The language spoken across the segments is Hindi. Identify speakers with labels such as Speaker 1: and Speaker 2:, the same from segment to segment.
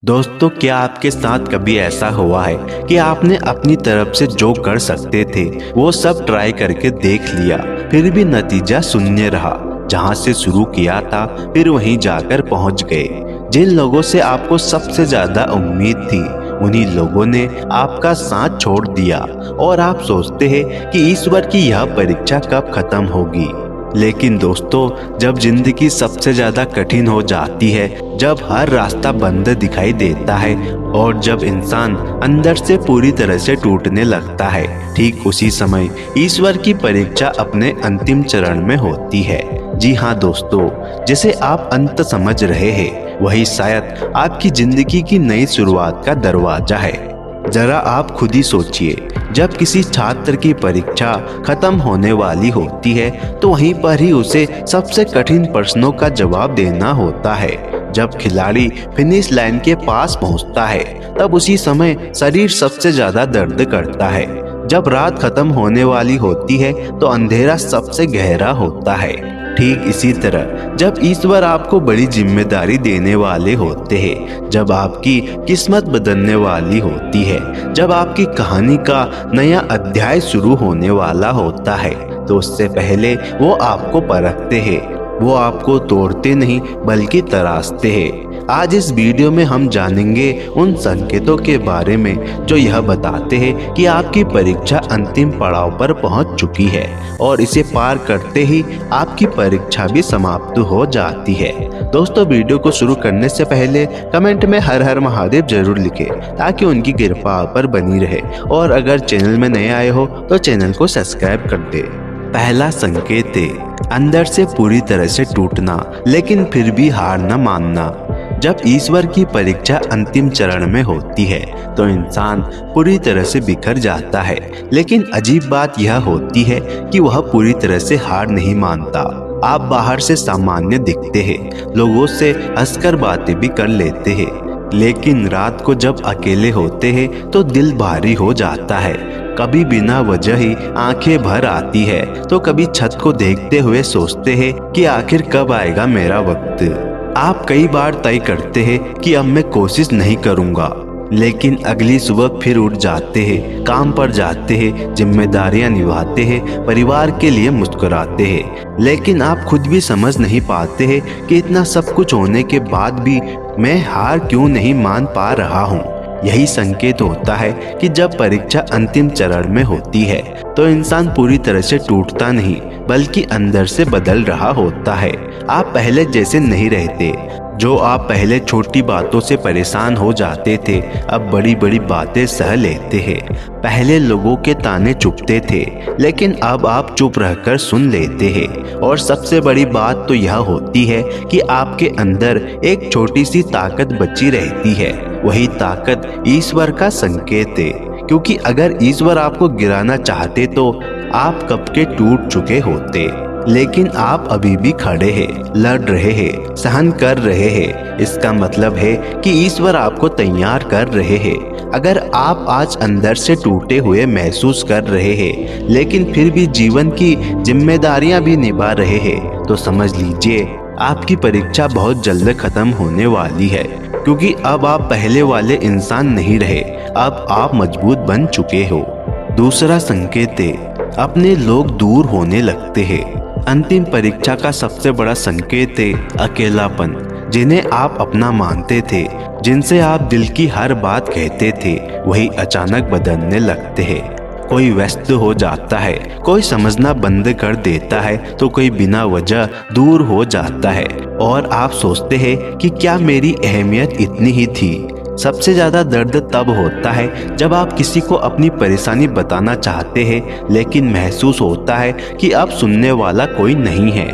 Speaker 1: दोस्तों, क्या आपके साथ कभी ऐसा हुआ है कि आपने अपनी तरफ से जो कर सकते थे वो सब ट्राई करके देख लिया, फिर भी नतीजा शून्य रहा। जहां से शुरू किया था फिर वहीं जाकर पहुंच गए। जिन लोगों से आपको सबसे ज्यादा उम्मीद थी उन्हीं लोगों ने आपका साथ छोड़ दिया और आप सोचते हैं कि ईश्वर की यह परीक्षा कब खत्म होगी। लेकिन दोस्तों, जब जिंदगी सबसे ज्यादा कठिन हो जाती है, जब हर रास्ता बंद दिखाई देता है और जब इंसान अंदर से पूरी तरह से टूटने लगता है, ठीक उसी समय ईश्वर की परीक्षा अपने अंतिम चरण में होती है। जी हाँ दोस्तों, जिसे आप अंत समझ रहे हैं वही शायद आपकी जिंदगी की नई शुरुआत का दरवाजा है। जरा आप खुद ही सोचिए, जब किसी छात्र की परीक्षा खत्म होने वाली होती है तो वहीं पर ही उसे सबसे कठिन प्रश्नों का जवाब देना होता है। जब खिलाड़ी फिनिश लाइन के पास पहुंचता है तब उसी समय शरीर सबसे ज्यादा दर्द करता है। जब रात खत्म होने वाली होती है तो अंधेरा सबसे गहरा होता है। ठीक इसी तरह जब ईश्वर आपको बड़ी जिम्मेदारी देने वाले होते हैं, जब आपकी किस्मत बदलने वाली होती है, जब आपकी कहानी का नया अध्याय शुरू होने वाला होता है, तो उससे पहले वो आपको परखते हैं। वो आपको तोड़ते नहीं बल्कि तराशते हैं। आज इस वीडियो में हम जानेंगे उन संकेतों के बारे में जो यह बताते हैं कि आपकी परीक्षा अंतिम पड़ाव पर पहुंच चुकी है और इसे पार करते ही आपकी परीक्षा भी समाप्त हो जाती है। दोस्तों, वीडियो को शुरू करने से पहले कमेंट में हर हर महादेव जरूर लिखें ताकि उनकी कृपा आप पर बनी रहे, और अगर चैनल में नए आए हो तो चैनल को सब्सक्राइब कर दे। पहला संकेत है अंदर से पूरी तरह से टूटना, लेकिन फिर भी हार न मानना। जब ईश्वर की परीक्षा अंतिम चरण में होती है तो इंसान पूरी तरह से बिखर जाता है, लेकिन अजीब बात यह होती है कि वह पूरी तरह से हार नहीं मानता। आप बाहर से सामान्य दिखते हैं, लोगों से हंसकर बातें भी कर लेते हैं, लेकिन रात को जब अकेले होते हैं तो दिल भारी हो जाता है। कभी बिना वजह ही आंखें भर आती है तो कभी छत को देखते हुए सोचते हैं कि आखिर कब आएगा मेरा वक्त। आप कई बार तय करते हैं कि अब मैं कोशिश नहीं करूंगा, लेकिन अगली सुबह फिर उठ जाते हैं, काम पर जाते हैं, जिम्मेदारियां निभाते हैं, परिवार के लिए मुस्कुराते हैं, लेकिन आप खुद भी समझ नहीं पाते हैं कि इतना सब कुछ होने के बाद भी मैं हार क्यों नहीं मान पा रहा हूँ। यही संकेत होता है कि जब परीक्षा अंतिम चरण में होती है तो इंसान पूरी तरह से टूटता नहीं बल्कि अंदर से बदल रहा होता है। आप पहले जैसे नहीं रहते। जो आप पहले छोटी बातों से परेशान हो जाते थे अब बड़ी बड़ी बातें सह लेते हैं। पहले लोगों के ताने चुभते थे, लेकिन अब आप चुप रहकर सुन लेते हैं। और सबसे बड़ी बात तो यह होती है कि आपके अंदर एक छोटी सी ताकत बची रहती है। वही ताकत ईश्वर का संकेत है, क्योंकि अगर ईश्वर आपको गिराना चाहते तो आप कब के टूट चुके होते। लेकिन आप अभी भी खड़े हैं, लड़ रहे हैं, सहन कर रहे हैं। इसका मतलब है कि ईश्वर आपको तैयार कर रहे हैं। अगर आप आज अंदर से टूटे हुए महसूस कर रहे हैं, लेकिन फिर भी जीवन की जिम्मेदारियां भी निभा रहे हैं, तो समझ लीजिए आपकी परीक्षा बहुत जल्द खत्म होने वाली है, क्योंकि अब आप पहले वाले इंसान नहीं रहे, अब आप मजबूत बन चुके हो। दूसरा संकेत है अपने लोग दूर होने लगते हैं। अंतिम परीक्षा का सबसे बड़ा संकेत है अकेलापन। जिन्हें आप अपना मानते थे, जिनसे आप दिल की हर बात कहते थे, वही अचानक बदलने लगते हैं। कोई व्यस्त हो जाता है, कोई समझना बंद कर देता है, तो कोई बिना वजह दूर हो जाता है और आप सोचते हैं कि क्या मेरी अहमियत इतनी ही थी। सबसे ज्यादा दर्द तब होता है जब आप किसी को अपनी परेशानी बताना चाहते हैं, लेकिन महसूस होता है कि अब सुनने वाला कोई नहीं है।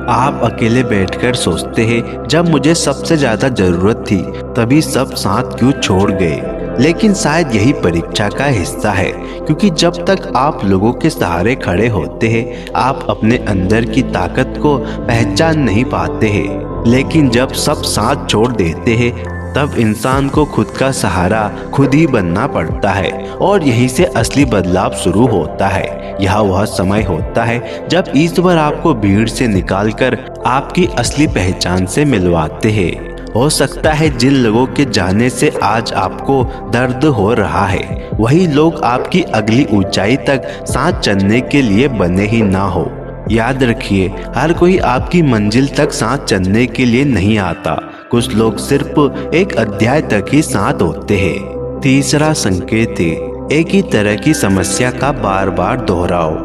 Speaker 1: आप अकेले बैठकर सोचते हैं, जब मुझे सबसे ज्यादा जरूरत थी तभी सब साथ क्यों छोड़ गए। लेकिन शायद यही परीक्षा का हिस्सा है, क्योंकि जब तक आप लोगों के सहारे खड़े होते हैं आप अपने अंदर की ताकत को पहचान नहीं पाते हैं। लेकिन जब सब साथ छोड़ देते हैं तब इंसान को खुद का सहारा खुद ही बनना पड़ता है, और यहीं से असली बदलाव शुरू होता है। यह वह समय होता है जब ईश्वर आपको भीड़ से निकालकर आपकी असली पहचान से मिलवाते हैं। हो सकता है जिन लोगों के जाने से आज आपको दर्द हो रहा है वही लोग आपकी अगली ऊंचाई तक साथ चलने के लिए बने ही ना हो। याद रखिए, हर कोई आपकी मंजिल तक साथ चलने के लिए नहीं आता। कुछ लोग सिर्फ एक अध्याय तक ही साथ होते हैं। तीसरा संकेत है, एक ही तरह की समस्या का बार बार दोहराओ।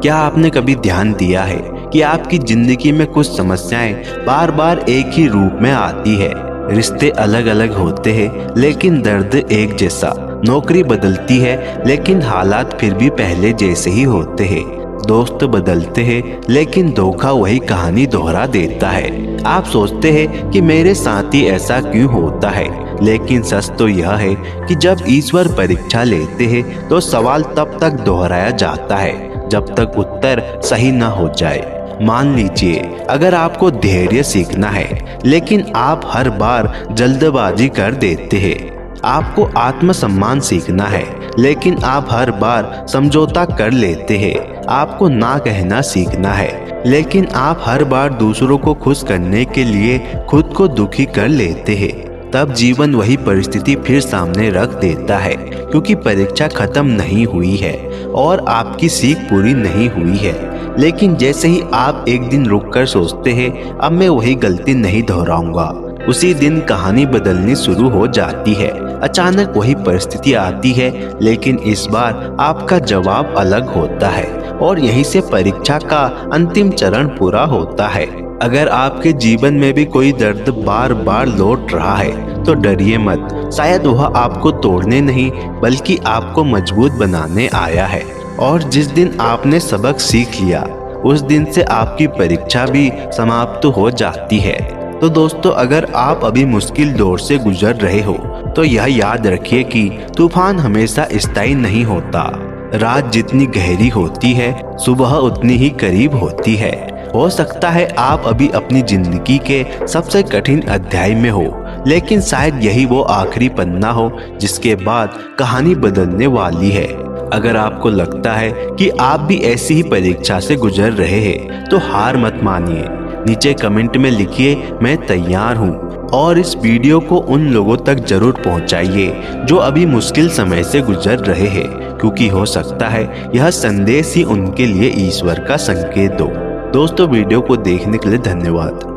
Speaker 1: क्या आपने कभी ध्यान दिया है कि आपकी जिंदगी में कुछ समस्याएं बार बार एक ही रूप में आती है? रिश्ते अलग अलग होते हैं लेकिन दर्द एक जैसा। नौकरी बदलती है लेकिन हालात फिर भी पहले जैसे ही होते हैं। दोस्त बदलते हैं लेकिन धोखा वही कहानी दोहरा देता है। आप सोचते हैं कि मेरे साथ ही ऐसा क्यों होता है, लेकिन सच तो यह है कि जब ईश्वर परीक्षा लेते हैं तो सवाल तब तक दोहराया जाता है जब तक उत्तर सही न हो जाए। मान लीजिए, अगर आपको धैर्य सीखना है लेकिन आप हर बार जल्दबाजी कर देते हैं। आपको आत्मसम्मान सीखना है लेकिन आप हर बार समझौता कर लेते हैं। आपको ना कहना सीखना है लेकिन आप हर बार दूसरों को खुश करने के लिए खुद को दुखी कर लेते हैं। तब जीवन वही परिस्थिति फिर सामने रख देता है, क्योंकि परीक्षा खत्म नहीं हुई है और आपकी सीख पूरी नहीं हुई है। लेकिन जैसे ही आप एक दिन रुककर सोचते हैं अब मैं वही गलती नहीं दोहराऊंगा, उसी दिन कहानी बदलनी शुरू हो जाती है। अचानक वही परिस्थिति आती है लेकिन इस बार आपका जवाब अलग होता है और यहीं से परीक्षा का अंतिम चरण पूरा होता है। अगर आपके जीवन में भी कोई दर्द बार बार लौट रहा है तो डरिए मत। शायद वह आपको तोड़ने नहीं बल्कि आपको मजबूत बनाने आया है। और जिस दिन आपने सबक सीख लिया उस दिन से आपकी परीक्षा भी समाप्त हो जाती है। तो दोस्तों, अगर आप अभी मुश्किल दौर से गुजर रहे हो तो यह याद रखिए कि तूफान हमेशा स्थायी नहीं होता। रात जितनी गहरी होती है सुबह उतनी ही करीब होती है। हो सकता है आप अभी अपनी जिंदगी के सबसे कठिन अध्याय में हो, लेकिन शायद यही वो आखिरी पन्ना हो जिसके बाद कहानी बदलने वाली है। अगर आपको लगता है कि आप भी ऐसी ही परीक्षा से गुजर रहे हैं तो हार मत मानिए। नीचे कमेंट में लिखिए मैं तैयार हूँ, और इस वीडियो को उन लोगों तक जरूर पहुँचाइए जो अभी मुश्किल समय से गुजर रहे हैं, क्योंकि हो सकता है यह संदेश ही उनके लिए ईश्वर का संकेत हो। दोस्तों, वीडियो को देखने के लिए धन्यवाद।